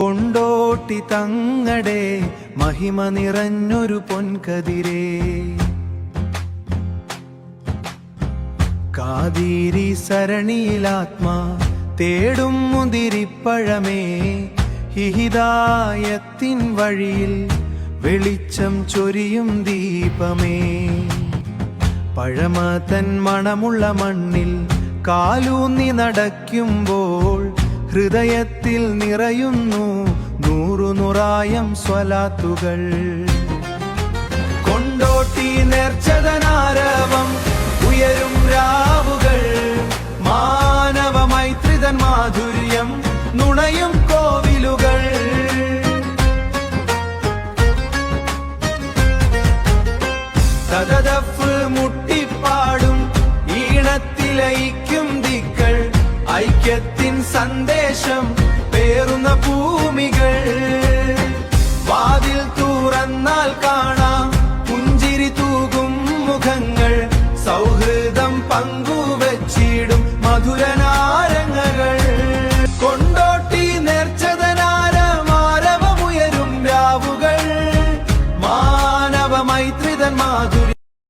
കൊണ്ടോട്ടി തങ്ങടെ മഹിമ നിറഞ്ഞൊരു പൊൻകതിരേ, കാതീരി സരണിയിലാത്മാ തേടും മുന്തിരിപ്പഴമേ, ഹിഹിദായത്തിൻ വഴിയിൽ വെളിച്ചം ചൊരിയും ദീപമേ. പഴമതൻ മണമുള്ള മണ്ണിൽ കാലൂന്നി നടക്കുമ്പോൾ ഹൃദയത്തിൽ നിറയുന്നു നൂറുനൂറായം സ്വലാത്തുകൾ. കൊണ്ടോട്ടി നേർച്ചതനാരവം ഉയരും രാവുകൾ, മാനവ മൈത്രിതൻ മാധുര്യം നുണയും കോവിലുകൾ. സദദഫ് മുട്ടിപ്പാടും ഈണത്തിലയിക്കും ദിക്കൾ, ഐക്യത്തിൻ സന്ദേശം പേറുന്ന ഭൂമികൾ. വാതിൽ തുറന്നാൽ കാണാം പുഞ്ചിരി തൂകും മുഖങ്ങൾ, സൗഹൃദം പങ്കുവച്ചിടും മധുര